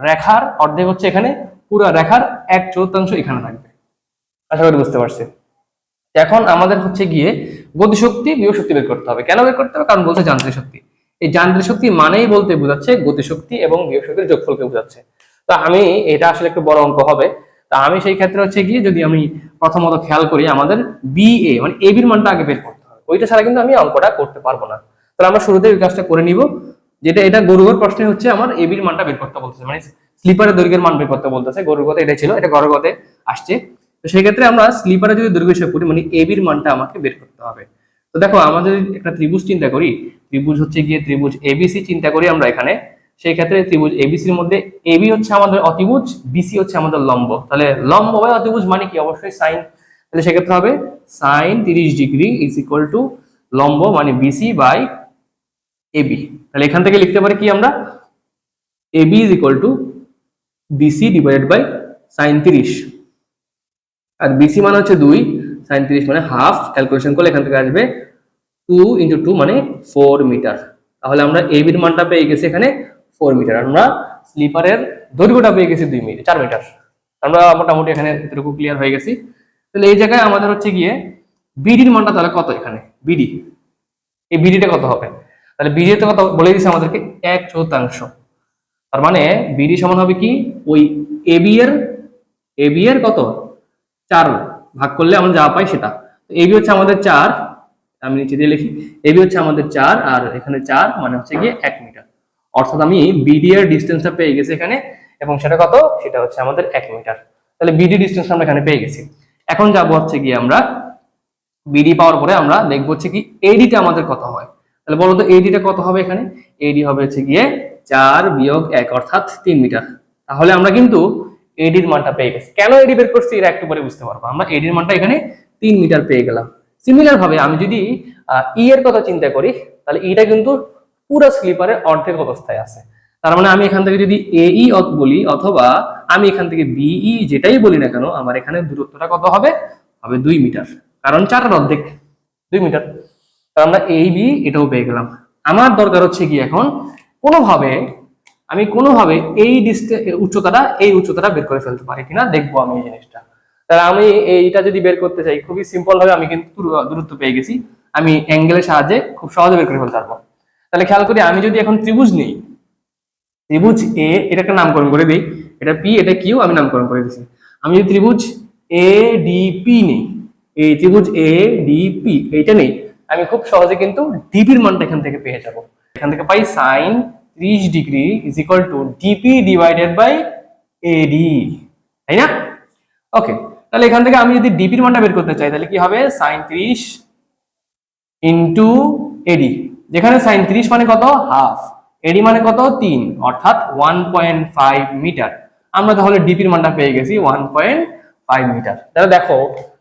Speaker 1: রেখার অর্ধেক হচ্ছে এখানে, পুরা রেখার 1/4 এখানে থাকবে। আশা করি বুঝতে পারছি। এখন আমাদের হচ্ছে গিয়ে গতিশক্তি বিভব শক্তি বের করতে হবে। কেন বের করতে হবে? কারণ বলছে যান্ত্রিক শক্তি। এই যান্ত্রিক শক্তি মানেই বলতে বোঝাচ্ছে গতিশক্তি এবং বিভব শক্তির যোগফলকে বোঝাচ্ছে। তো আমি এটা আসলে একটু বড় অঙ্ক হবে। তা আমি সেই ক্ষেত্রে হচ্ছে গিয়ে যদি আমি প্রথমত খেয়াল করি আমাদের বি এ মানে এ বির মানটা আগে বের করতে হবে, ওইটা ছাড়া কিন্তু আমি অঙ্কটা করতে পারবো না। তাহলে আমরা শুরুতে ওই কাজটা করে নিব, যেটা এটা গরুগর প্রশ্নে হচ্ছে আমার এ বির মানটা বের করতে বলতেছে, মানে স্লিপারের দৈর্ঘ্যের মান বের করতে বলতেছে। গরুগতে এটা ছিল, এটা গরুগতে আসছে। তো সেই ক্ষেত্রে আমরা স্লিপারে যদি দৈর্ঘ্য হিসাব করি মানে এ বির মানটা আমাকে বের করতে হবে। তো দেখো আমাদের একটা ত্রিভুজ চিন্তা করি, ত্রিভুজ হচ্ছে গিয়ে ত্রিভুজ এবিসি চিন্তা করি আমরা এখানে। সেই ক্ষেত্রে ত্রিভুজ এবিসির মধ্যে এবি হচ্ছে আমাদের অতিভুজ, বিসি হচ্ছে আমাদের লম্ব। তাহলে লম্ব বাই অতিভুজ মানে কি? অবশ্যই সাইন। তাহলে সেক্ষেত্রে হবে sine 30 degree is equal to লম্ব মানে বিসি বাই এবি। তাহলে এখান থেকে লিখতে পারি কি আমরা, AB is equal to BC divided by sine 30, আর বিসি মানে হচ্ছে 2, সাইন 30 মানে হাফ। ক্যালকুলেশন করলে এখান থেকে আসবে 2 × 2 মানে 4 মিটার। তাহলে আমরা এ বির মানটা পেয়ে গেছি এখানে 4 মিটার, আমরা স্লিপারের দৈর্ঘ্যটা পেয়ে গেছি 4 মিটার। আমরা মোটামুটি এখানে এতটুকু ক্লিয়ার হয়ে গেছি। তাহলে এই জায়গায় আমাদের হচ্ছে গিয়ে বিডির মানটা তাহলে কত? এখানে বিডি, এই বিডিটা কত হবে? তাহলে বিডি তে কত বলে দিয়েছে আমাদেরকে 1/4। তার মানে বিডি সমান হবে কি, ওই এবি এর কত 4 ভাগ করলে আমরা যা পাই সেটা। এবি হচ্ছে আমাদের 4, আমি নিচে দিয়ে লিখি, এবি হচ্ছে আমাদের 4 আর এখানে 4 মানে হচ্ছে গিয়ে 1 মিটার। অর্থাৎ আমি বিডি এর ডিসটেন্সটা পেয়ে গেছি এখানে, এবং সেটা কত? সেটা হচ্ছে আমাদের 1 মিটার। তাহলে বিডি ডিসটেন্স আমরা এখানে পেয়ে গেছি। এখন যাবো হচ্ছে গিয়ে আমরা বিডি পাওয়ার পরে আমরা দেখবো হচ্ছে কি এডিটা আমাদের কত হয়। তাহলে বলো তো এডিটা কত হবে? এখানে এডি হবে হচ্ছে গিয়ে 4 বিয়োগ 1 অর্থাৎ 3 মিটার। তাহলে আমরা কিন্তু এডির মানটা পেয়ে গেছি। কেন এডি বের করছি এটা একটু পরে বুঝতে পারবো। আমরা এডির মানটা এখানে 3 মিটার পেয়ে গেলাম। সিমিলার ভাবে আমি যদি ই এর কথা চিন্তা করি তাহলে ইটা কিন্তু পুরো স্লিপারের অর্ধেক অবস্থায় আছে। তার মানে আমি এখান থেকে যদি এই বলি অথবা আমি এখান থেকে বিই যেটাই বলি না কেন, আমার এখানে দূরত্বটা কত হবে? হবে 2 মিটার, কারণ 4 এর অর্ধেক 2 মিটার। তাহলে আমরা এই বি এটাও পেয়ে গেলাম। আমার দরকার হচ্ছে কি এখন কোনোভাবে এই উচ্চতাটা বের করে ফেলতে পারি কিনা দেখবো আমি এই জিনিসটা। তাহলে আমি এইটা যদি বের করতে চাই খুবই সিম্পল ভাবে, আমি কিন্তু দূরত্ব পেয়ে গেছি, আমি অ্যাঙ্গেলের সাহায্যে খুব সহজে বের করে ফেলতে পারবো। তাহলে খেয়াল করি, আমি যদি এখন ত্রিভুজ নিই, ত্রিভুজ এ, এটা একটা নামকরণ করে দিই, এটা পি এটা কিউ, আমি নামকরণ করে দিচ্ছি। আমি যদি ত্রিভুজ এ ডিপি নেই, এই ত্রিভুজ এ ডিপি এইটা নেই, আমি খুব সহজে কিন্তু ডিপির মানটা এখান থেকে পেয়ে যাব। এখান থেকে pi sine 30 degree is equal to DP divided by AD, তাই না? ওকে, তাহলে এখান থেকে আমি যদি ডিপির মানটা বের করতে চাই তাহলে কি হবে? সাইন 30 ইন্টু এডি, যেখানে সাইন 30 মানে কত? হাফ, এডি মানে কত? 3, অর্থাৎ 1.5 মিটার। আমরা তাহলে ডিপির মানটা পেয়ে গেছি 1.5 মিটার। তাহলে দেখো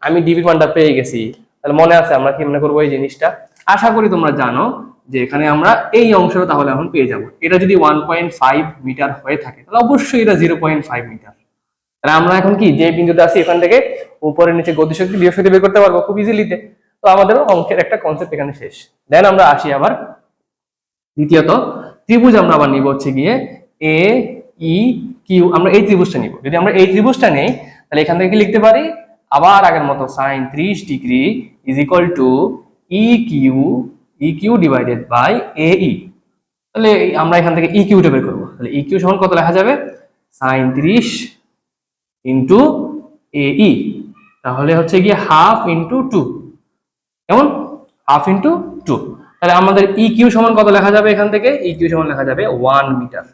Speaker 1: আমি ডিপির মানটা পেয়ে গেছি। তাহলে মনে আছে আমরা কি মনে করবো এই জিনিসটা? আশা করি তোমরা জানো যে এখানে আমরা এই অংশটা তাহলে এখন পেয়ে যাব। এটা যদি 1.5 মিটার হয়ে থাকে তাহলে অবশ্যই এটা 0.5 মিটার। তাহলে আমরা এখন কি যে বিন্দুতে আছি এখান থেকে উপরে নিচে গতিশক্তি বিভব শক্তি বের করতে পারবো খুব ইজিলিতে। তো আমাদের অঙ্কের একটা কনসেপ্ট এখানে শেষ। দেন আমরা আসি আবার দ্বিতীয়ত ত্রিভুজ। আমরা আবার নিব হচ্ছে গিয়ে এ ই কিউ, আমরা এই ত্রিভুজটা নিব। যদি আমরা এই ত্রিভুজটা নেই তাহলে এখান থেকে কি লিখতে পারি? আবার আগের মতো sine 30 degree is equal to E Q EQ divided by এই। তাহলে আমরা এখান থেকে ইকিউটা বের করবো। তাহলে ইকিউ সমান কত লেখা যাবে, সাইন 30 ইন্টু এই, তাহলে হচ্ছে গিয়ে হাফ ইন্টু 2, কেমন, হাফ ইন্টু 2। তাহলে আমাদের ইকিউ সমান কত লেখা যাবে, এখান থেকে ইকিউ সমান লেখা যাবে 1 মিটার।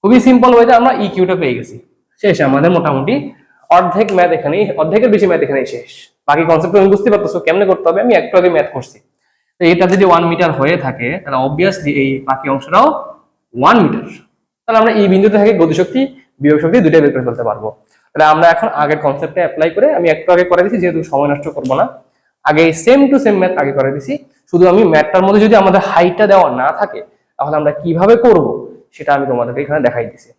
Speaker 1: খুবই সিম্পল ওয়েতে আমরা ইকিউটা পেয়ে গেছি। শেষ আমাদের মোটামুটি অর্ধেক ম্যাথ এখানেই, অর্ধেকের বেশি ম্যাথ এখানেই শেষ। বাকি কনসেপ্ট তুমি বুঝতে পারতেছো কেমনে করতে হবে, আমি একটু আগে ম্যাথ করছি। তো এটা যদি 1 মিটার হয়ে থাকে তাহলে অবভিয়াসলি এই বাকি অংশটাও 1 মিটার। তাহলে আমরা এই বিন্দুতে থেকে গতিশক্তি বিভব শক্তি দুটোই বের করে ফেলতে পারবো। তাহলে আমরা এখন আগের কনসেপ্টে অ্যাপ্লাই করে, আমি একটু আগে করে দিচ্ছি যেহেতু সময় নষ্ট করবো না, আগে সেম টু সেম ম্যাথ আগে করে দিছি। শুধু আমি ম্যাথটার মধ্যে যদি আমাদের হাইটটা দেওয়া না থাকে তাহলে আমরা কিভাবে করব সেটা আমি তোমাদেরকে এখানে দেখাই দিছি।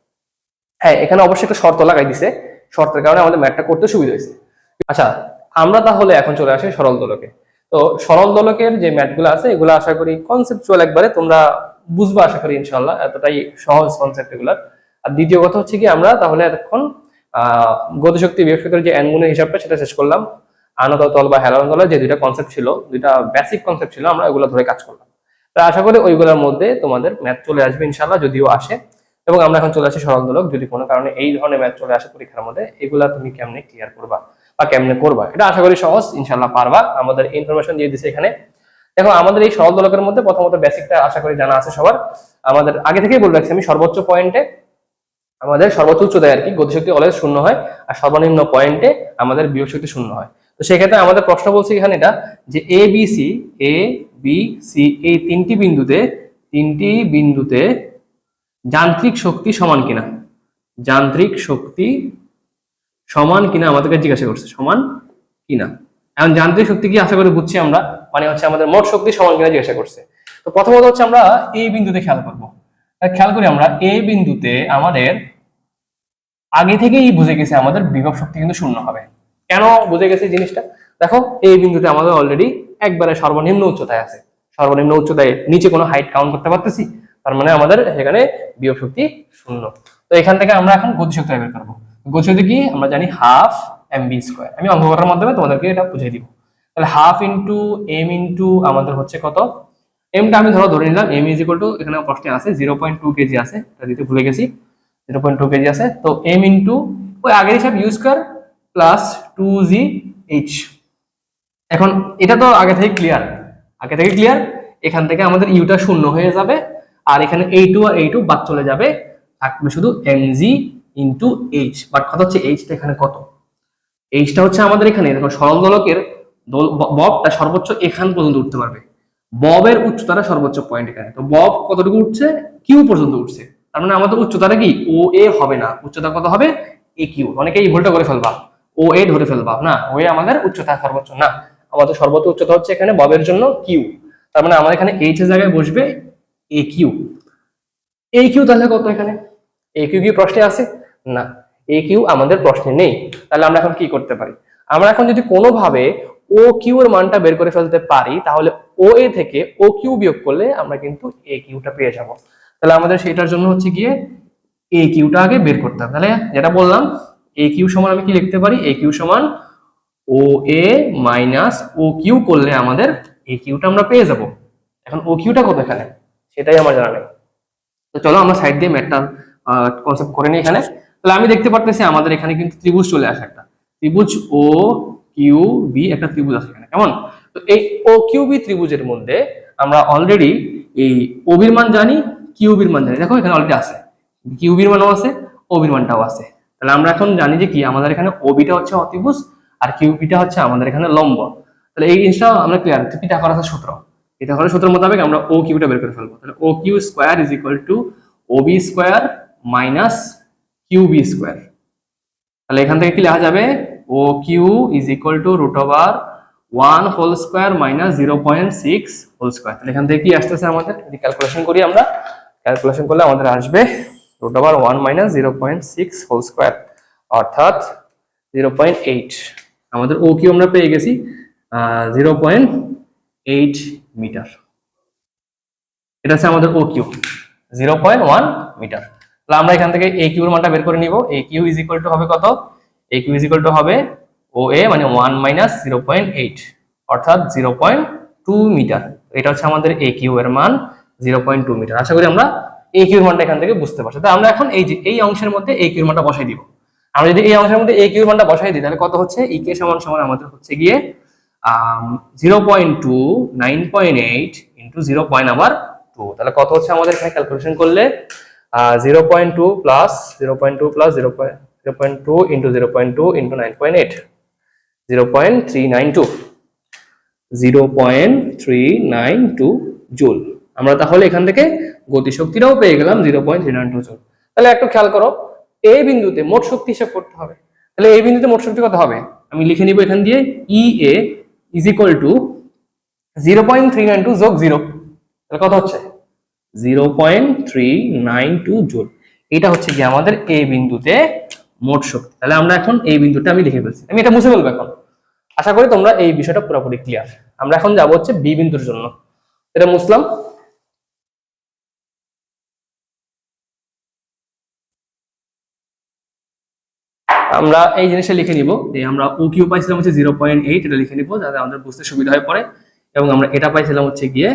Speaker 1: হ্যাঁ, এখানে অবশ্যই একটা শর্ত লাগাই দিছে, শর্তের কারণে আমাদের ম্যাথটা করতে সুবিধা হয়েছে। আচ্ছা, আমরা তাহলে এখন চলে আসি সরল দোলকে। তো সরল দোলকের যে ম্যাথগুলো আছে এগুলো আশা করি কনসেপচুয়াল একবারে তোমরা বুঝবা আশা করি ইনশাআল্লাহ, এতটাই সহজ কনসেপ্ট এগুলো। আর দ্বিতীয় কথা হচ্ছে কি, আমরা তাহলে এতক্ষণ গতিশক্তি বিভব শক্তির যে অ্যাঙ্গুলের হিসাবটা সেটা শেষ করলাম। আনত তল বা হেলানো তল যে দুইটা কনসেপ্ট ছিল, দুইটা বেসিক কনসেপ্ট ছিল, আমরা এগুলো ধরে কাজ করলাম। তো আশা করি ওইগুলোর মধ্যে তোমাদের ম্যাথ চলে আসবে ইনশাআল্লাহ, যদিও আসে। এবং আমরা এখন চলে আসি সরল দোলক। যদি কোনো কারণে এই ধরনের ম্যাথ চলে আসে পরীক্ষার মধ্যে, এগুলা তুমি কেমনে ক্লিয়ার করবা বা কেমনে করবা, এটা আশা করি সহজ, ইনশাআল্লাহ পারবা। আমাদের ইনফরমেশন দিয়ে দিছে এখানে। দেখো, আমাদের এই সরল দোলকের মধ্যে প্রথমত বেসিকটা আশা করি জানা আছে সবার। আমাদের আগে থেকেই বলে রাখছি আমি, সর্বোচ্চ পয়েন্টে আমাদের সর্বোচ্চ উচ্চতায় আর কি গতিশক্তি অলওয়েজ শূন্য হয়, আর সর্বনিম্ন পয়েন্টে আমাদের বিভব শক্তি শূন্য হয়। তো সেক্ষেত্রে আমাদের প্রশ্ন বলছে এখানে এটা যে এ বি সি এই তিনটি বিন্দুতে যান্ত্রিক শক্তি সমান কিনা, যান্ত্রিক শক্তি সমান কিনা আমাদেরকে জিজ্ঞাসা করছে, সমান কিনা। এখন যান্ত্রিক শক্তি কি আশা করি বুঝছি আমরা, মানে হচ্ছে আমাদের মোট শক্তি সমান কিনা জিজ্ঞাসা করছে। তো প্রথমত হচ্ছে আমরা এই বিন্দুতে খেয়াল করবো। খেয়াল করি আমরা এই বিন্দুতে আমাদের আগে থেকেই বুঝে গেছে আমাদের বিভব শক্তি কিন্তু শূন্য হবে। কেন বুঝে গেছে জিনিসটা, দেখো এই বিন্দুতে আমাদের অলরেডি একবারে সর্বনিম্ন উচ্চতায় আছে, সর্বনিম্ন উচ্চতায় নিচে কোনো হাইট কাউন্ট করতে পারতেছি, তার মানে আমাদের এখানে বিভব শক্তি শূন্য। তো এখান থেকে আমরা এখন গতিশক্তি বের করবো। গতিশক্তি কি আমরা জানি, হাফ mv স্কয়ার। আমি অঙ্ক করার মাধ্যমে তোমাদেরকে এটা বুঝিয়ে দিব। তাহলে হাফ ইন্টু এম ইন্টু আমাদের হচ্ছে কত, এমটা আমি ধরে নিলাম এম ইজ ইকুয়াল টু, এখানে প্রশ্নে আছে 0.2 কেজি আছে, এটা দিতে ভুলে গেছি, 0.2 কেজি আছে। তো এম ইন্টু ওই আগের হিসাব ইউ স্কয়ার প্লাস 2gh। এখন এটা তো আগে থেকে ক্লিয়ার, এখান থেকে আমাদের ইউটা শূন্য হয়ে যাবে, আর এখানে a2 আর a2 বাদ চলে যাবে, থাকবে শুধু mg ইন্টু h। বাট কথা হচ্ছে এইচটা এখানে কত, এইচটা হচ্ছে আমাদের এখানে দেখো সরল দোলকের ববটা সর্বোচ্চ এখান পর্যন্ত উঠতে পারবে, ববের উচ্চতাটা সর্বোচ্চ পয়েন্ট এখানে। তো বব কতটুকু উঠছে, কিউ পর্যন্ত উঠছে, তার মানে আমাদের উচ্চতাটা কি ও এ হবে না, উচ্চতা কত হবে এ কিউ। অনেকেই ভুলটা করে ফেলবা, ও এ ধরে ফেলবা, না ও এ আমাদের উচ্চতা সর্বোচ্চ না, আমাদের সর্বোচ্চ উচ্চতা হচ্ছে এখানে ববের জন্য কিউ। তার মানে আমাদের এখানে এইচ এর জায়গায় বসবে এ কিউ। এ কিউ তাহলে কত, এখানে এ কিউ কি প্রশ্নে আছে, না এ কিউ আমাদের প্রশ্নে নেই। তাহলে আমরা এখন কি করতে পারি, আমরা এখন যদি কোনোভাবে ও কিউ এর মানটা বের করে ফেলতে পারি তাহলে ও এ থেকে ও কিউ বিয়োগ করলে আমরা কিন্তু এ কিউটা পেয়ে যাব। তাহলে আমাদের সেটার জন্য হচ্ছে গিয়ে এ কিউটা আগে বের করতে হবে। তাহলে যেটা বললাম এ কিউ সমান আমি কি লিখতে পারি, এ কিউ সমান ও এ মাইনাস ও কিউ করলে আমাদের এ কিউটা আমরা পেয়ে যাব। এখন ও কিউটা কত এখানে সেটাই আমার জানা নেই। তো চলো আমরা সাইড দিয়ে ম্যাথটা কনসেপ্ট করে নিই এখানে। তাহলে আমি দেখতে পারতেছি আমাদের এখানে কিন্তু ত্রিভুজ চলে আসে, একটা ত্রিভুজ ও কিউ বি, একটা ত্রিভুজ আছে এখানে, কেমন। তো এই ও কিউ বি ত্রিভুজের মধ্যে আমরা অলরেডি এই ও বির মান জানি, কিউ বির মান জানি, দেখো এখানে অলরেডি আছে, কিউ বির মানও আছে, ও বির মানটাও আছে। তাহলে আমরা এখন জানি যে কি আমাদের এখানে ও বিটা হচ্ছে অতিভুজ আর কিউ বিটা হচ্ছে আমাদের এখানে লম্ব। তাহলে এই জিনিসটা আমরা ক্লিয়ার, পিথাগোরাসের সূত্র, পিথাগোরাসের সূত্র মোতাবেক আমরা ও কিউটা বের করে ফেলবো। তাহলে O Q square is equal to O B square minus Q B square. তাহলে এখান থেকে কি লেখা যাবে, O Q is equal to root over 1 whole square minus 0.6 whole square. তাহলে এখান থেকে কি আসতেছে আমাদের, যদি ক্যালকুলেশন করি আমরা, ক্যালকুলেশন করলে আমাদের আসবে root over 1 minus 0.6 whole square অর্থাৎ 0.8। আমাদের ও কিউ আমরা পেয়ে গেছি 0.8 মিটার। এটা হচ্ছে আমাদের ও কিউ 0.1 মিটার। তাহলে আমরা এখান থেকে এ কিউ এর মানটা বের করে নিব। এ কিউ ইজ ইকুয়াল টু হবে কত, এ কিউ ইজ ইকুয়াল টু হবে ও এ মানে 1 মাইনাস 0.8 অর্থাৎ 0.2 মিটার। এটা হচ্ছে আমাদের এ কিউ এর মান 0.2 মিটার। আশা করি আমরা এ কিউ এর মানটা এখান থেকে বুঝতে পারছি। তো আমরা এখন এই যে এই অংশের মধ্যে এ কিউ এর মানটা বসাই দিব। আমরা যদি এই অংশের মধ্যে এ কিউ এর মানটা বসাই দিই তাহলে কত হচ্ছে, ই কে সমান সমান আমাদের হচ্ছে গিয়ে 0.2 9.8 ইন্টু 0.2, তাহলে কত হচ্ছে আমাদের এখানে ক্যালকুলেশন করলে 0.2 plus 0.2 plus 0.2 into 0.2 into 9.8 0.392 0.392 joule. আমরা তাহলে এখান থেকে গতিশক্তিটাও পেয়ে গেলাম 0.392 জুল। তাহলে একটু খেয়াল করো, এই বিন্দুতে মোট শক্তি হিসাব করতে হবে। তাহলে এই বিন্দুতে মোট শক্তি কত হবে, আমি লিখে নিব এখান দিয়ে ই এ ইজ ইকুয়াল টু 0.392 যোগ 0, তাহলে কত হচ্ছে 0.392 জুল। এটা হচ্ছে কি আমাদের এই বিন্দুতে মোট শক্তি। তাহলে আমরা এখন এই বিন্দুটা আমি লিখে ফেলছি, আমি এটা মুছে ফেলবো এখন। আশা করি তোমরা এই বিষয়টা পুরোপুরি ক্লিয়ার। আমরা এখন যাব হচ্ছে বি বিন্দুর জন্য, এটা মুছলাম। আমরা এই জিনিসটা লিখে নিব যে আমরা ও কিউ পাইছিলাম হচ্ছে 0.8, এটা লিখে নিব যাতে আমাদের বুঝতে সুবিধা হয় পরে। এবং আমরা এটা পাইছিলাম হচ্ছে গিয়ে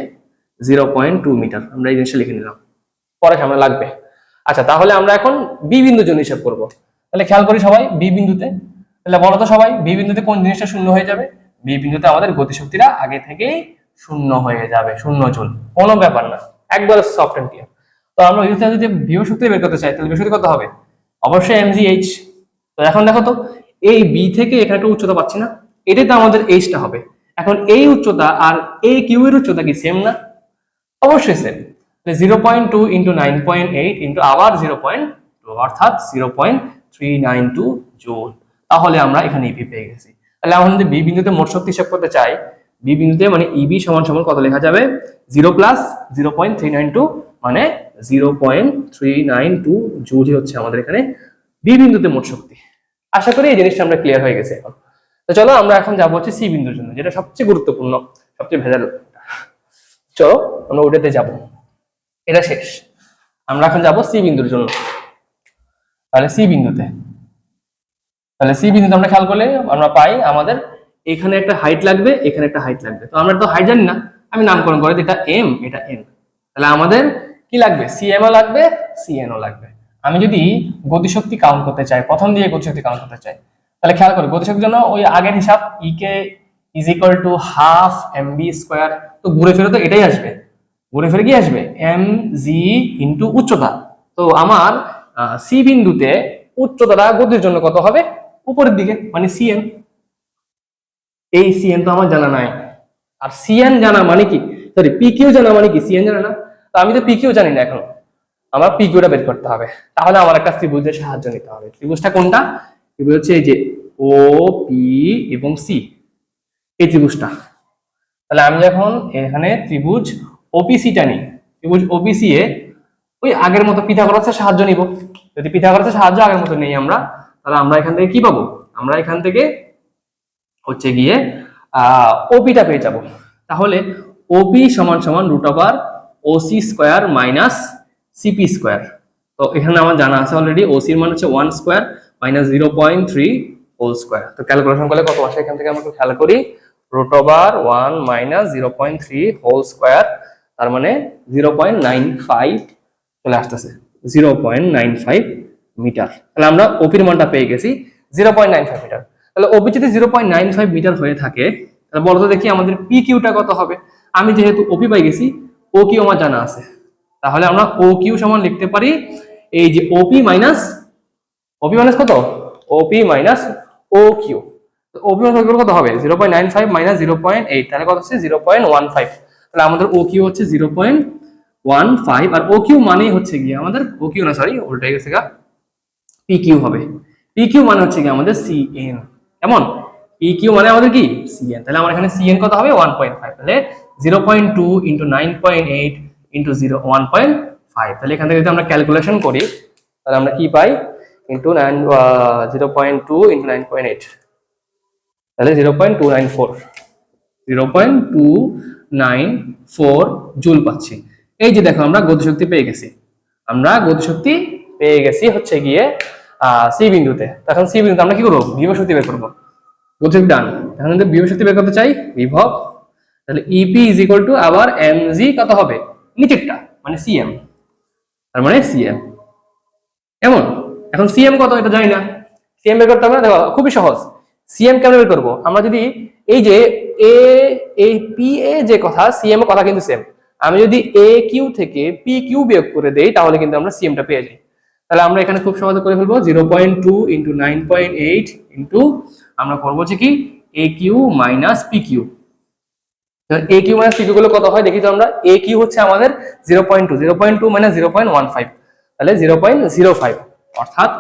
Speaker 1: 0.2 মিটার, আমরা এই জিনিসটা লিখে নিলাম, পরে সামনে লাগবে। আচ্ছা, তাহলে আমরা এখন বি বিন্দুর জন্য হিসাব করব। তাহলে খেয়াল করি সবাই বি বিন্দুতে, তাহলে বলো তো সবাই বি বিন্দুতে কোন জিনিসটা শূন্য হয়ে যাবে, বি বিন্দুতে আমাদের গতিশক্তিটা আগে থেকেই শূন্য হয়ে যাবে, 0 জুল, কোনো ব্যাপার না, একবার সফট এন্ড ক্লিয়ার। তো আমরা যদি বিভব শক্তি বের করতে চাই তাহলে বিভব শক্তি কত হবে, অবশ্যই mgh। তো এখন দেখো তো এই বি থেকে এখানে একটা উচ্চতা পাচ্ছি না, এটাই তো আমাদের এইচটা হবে। এখন এই উচ্চতা আর এই কিউ এর উচ্চতা কি সেম না, অবশ্যই সেম। 0.2 ইন্টু 9.8 ইন্টু আবার 0.2 অর্থাৎ 0.392 জুল। তাহলে আমরা এখানে ইবি পেয়ে গেছি। তাহলে আমরা যদি বি বিন্দুতে মোট শক্তি হিসাব করতে চাই, বি বিন্দুতে মানে ইবি সমান সমান কত লেখা যাবে, 0 প্লাস 0.392 মানে 0.392 জুল হচ্ছে আমাদের এখানে বি বিন্দুতে মোট শক্তি। আশা করি এই জিনিসটা আমরা ক্লিয়ার হয়ে গেছে এখন। তো চলো আমরা এখন যাবো হচ্ছে সি বিন্দুর জন্য, যেটা সবচেয়ে গুরুত্বপূর্ণ, সবচেয়ে ভেজাল। চলো আমরা ওটাতে যাব, এটা শেষ। আমরা এখন যাব সি বিন্দুর জন্য। তাহলে সি বিন্দুতে আমরা খেয়াল করলে আমরা পাই আমাদের এখানে একটা হাইট লাগবে, এখানে একটা হাইট লাগবে। তো আমরা তো হাইট জানি না, আমি নামকরণ করে এটা এম, এটা এন। তাহলে আমাদের কি লাগবে, সিএম ও লাগবে, সিএন ও লাগবে। আমি যদি গতিশক্তি কাউন্ট করতে চাই, প্রথম দিয়ে গতিশক্তি কাউন্ট করতে চাই, তাহলে খেয়াল করো গতিশক্তির জন্য ওই আগের হিসাব EK is equal to half mv square. তো ঘুরে ফিরে তো এটাই আসবে, ঘুরে ফিরে কি আসবে, এম জি ইন্টু উচ্চতা। তো আমার সি বিন্দুতে উচ্চতাটা গতির জন্য কত হবে, উপরের দিকে মানে সিএন। এই সিএন তো আমার জানা নাই, আর সিএন জানা মানে কি, সরি পি কিউ জানা মানে কি, সিএন জানা না। তো আমি তো পি কিউ জানি না, এখন আমার পি কিউটা বের করতে হবে। তাহলে আমার একটা ত্রিভুজের সাহায্য নিতে হবে। ত্রিভুজটা কোনটা, ত্রিভুজ হচ্ছে এই যে ও পি এবং সি, এই ত্রিভুজটা। তাহলে আমি যখন এখানে ত্রিভুজ ওপিসিটা নিই, ত্রিভুজ ওপিসি এ ওই আগের মতো পিথাগোরাসের সাহায্য নিব। যদি পিথাগোরাসের সাহায্য আগের মতো নেই আমরা, তাহলে আমরা এখান থেকে কি পাবো, আমরা এখান থেকে হচ্ছে গিয়ে ওপিটা পেয়ে যাব। তাহলে ওপি সমান সমান root over OC square minus CP square. তো এখানে আমার জানা আছে অলরেডি, ওসির মান হচ্ছে 1 স্কয়ার মাইনাস 0.3 হোল স্কয়ার। তো ক্যালকুলেশন করলে কত আসে এখান থেকে আমরা খেয়াল করি, root over 1 minus 0.3 whole square, তার মানে 0.95 চলে আসতেছে, 0.95 মিটার। তাহলে আমরা ওপির মানটা পেয়ে গেছি 0.95 মিটার। তাহলে ওপি যদি 0.95 মিটার হয়ে থাকে, তাহলে বলতো দেখি আমাদের পি কিউটা কত হবে। আমি যেহেতু ওপি পাই গেছি, ও কিউ আমার জানা আছে, তাহলে আমরা ও কিউ সমান লিখতে পারি এই যে ওপি মাইনাস কত, ওপি মাইনাস ও কিউ। ওপি মাইনাস কত হবে, 0.95 মাইনাস 0.8, তাহলে কত হচ্ছে 0.15। তাহলে আমাদের ও কিউ হচ্ছে 0.15, আর ও কিউ মানে হচ্ছে গিয়ে আমাদের ও কিউ না, সরি উল্টে গেছে গা, পি কিউ হবে। পি কিউ মানে হচ্ছে কি আমাদের সিএন, কেমন, পি কিউ মানে আমাদের কি সিএন। তাহলে আমার এখানে সিএন কত হবে 1.5, তাহলে 0.2 ইন্টু 9.8 ইন্টু 1.5। তাহলে এখান থেকে যদি আমরা ক্যালকুলেশন করি তাহলে আমরা কি পাই, ইন্টু 0.2 ইন্টু 9.8, তাহলে 0.294 জুল পাচ্ছি। এই যে দেখো আমরা গতিশক্তি পেয়ে গেছি, হচ্ছে গিয়ে সি বিন্দুতে। এখন সি বিন্দুতে আমরা কি করবো, বিভব শক্তি বের করবো, গতিশক্তি ডান। এখন যদি বিভব শক্তি বের করতে চাই, বিভব তাহলে ইপি ইজ ইকুয়াল টু আবার এমজি কত হবে, নিচেরটা মানে সিএম, তার মানে সিএম। এমন এখন সিএম কত এটা জানি না, সিএম বের করতে হবে না। দেখো খুবই সহজ, সিএম কেমন বের করবো আমরা, যদি এই যে এ এই পি এ যে কথা, সিএম এর কথা কিন্তু সেম। আমি যদি এ কিউ থেকে পি কিউ বিয়োগ করে দেই তাহলে কিন্তু আমরা সিএমটা পেয়ে যাই। তাহলে আমরা এখানে খুব সহজে করে ফেলবো 0.2 ইন্টু 9.8 ইন্টু আমরা করবো হচ্ছে কি এ কিউ মাইনাস পি কিউ। এ কিউ মাইনাস পি কিউ গুলো কত হয় দেখি তো আমরা। এ কিউ হচ্ছে আমাদের 0.2, 0.2 মানে 0.15, তাহলে 0.05, অর্থাৎ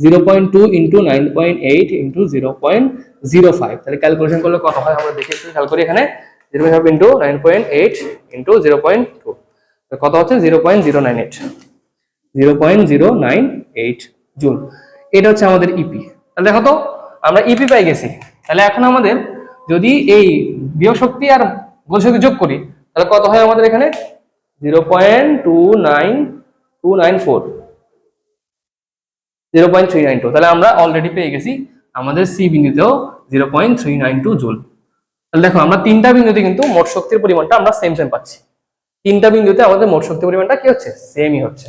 Speaker 1: 0.2 ইন্টু 9.8 ইন্টু 0.05। তাহলে ক্যালকুলেশন করলে কত হয় আমরা দেখে একটু খেয়াল করি। এখানে 0.5 ইন্টু 9.8 ইন্টু 0.2 কত হচ্ছে 0.098, 0.098 জুল। এটা হচ্ছে আমাদের ইপি। তাহলে দেখো তো আমরা ইপি পাই গেছি। তাহলে এখন আমাদের যদি এই বিয়োগ শক্তি আর গোল শক্তি যোগ করি তাহলে কত হয় আমাদের এখানে 0.29294, 0.392। তাহলে আমরা অলরেডি পেয়ে গেছি আমাদের সি বিন্দুতেও 0.392 জুল। তাহলে দেখো আমরা তিনটা বিন্দুতে কিন্তু মোট শক্তির পরিমাণটা আমরা সেম সেম পাচ্ছি। তিনটা বিন্দুতে আমাদের মোট শক্তির পরিমাণটা কি হচ্ছে, সেমই হচ্ছে।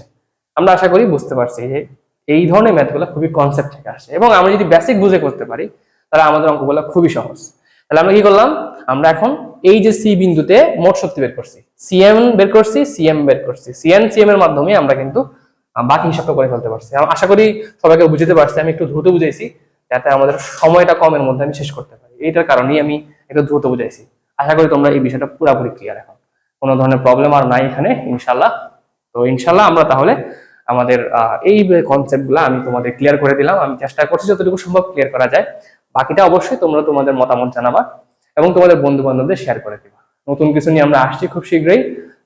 Speaker 1: আমরা আশা করি বুঝতে পারছি যে এই ধরনের ম্যাথগুলো খুবই কনসেপ্ট থেকে আসে, এবং আমরা যদি বেসিক বুঝে করতে পারি তাহলে আমাদের অঙ্কগুলো খুবই সহজ। তাহলে আমরা কি করলাম, আমরা এখন এই যে সি বিন্দুতে মোট শক্তি বের করছি, সিএম বের করছি, সিএম বের করছি, সিএন সিএম এর মাধ্যমে আমরা কিন্তু বাকি হিসাবটা করে ফেলতে পারছি। আশা করি সবাইকে বুঝতে পারছি। আমি একটু দ্রুত বুঝাইছি যাতে আমাদের সময়টা কমের মধ্যে আমি শেষ করতে পারি, এইটার কারণেই আমি একটু দ্রুত বুঝাইছি। আশা করি তোমরা এই বিষয়টা পুরোপুরি ক্লিয়ার, এখন কোনো ধরনের প্রবলেম আর নাই এখানে ইনশাল্লাহ। তো ইনশাল্লাহ আমরা তাহলে আমাদের এই কনসেপ্টগুলো আমি তোমাদের ক্লিয়ার করে দিলাম। আমি চেষ্টা করছি যতটুকু সম্ভব ক্লিয়ার করা যায়। বাকিটা অবশ্যই তোমরা তোমাদের মতামত জানাবা এবং তোমাদের বন্ধু বান্ধবদের শেয়ার করে দিবা। নতুন কিছু নিয়ে আমরা আসছি খুব শীঘ্রই।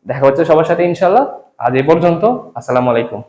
Speaker 1: দেখা হচ্ছে সবার সাথে ইনশাল্লাহ। আজ এই পর্যন্ত, আসসালামু আলাইকুম।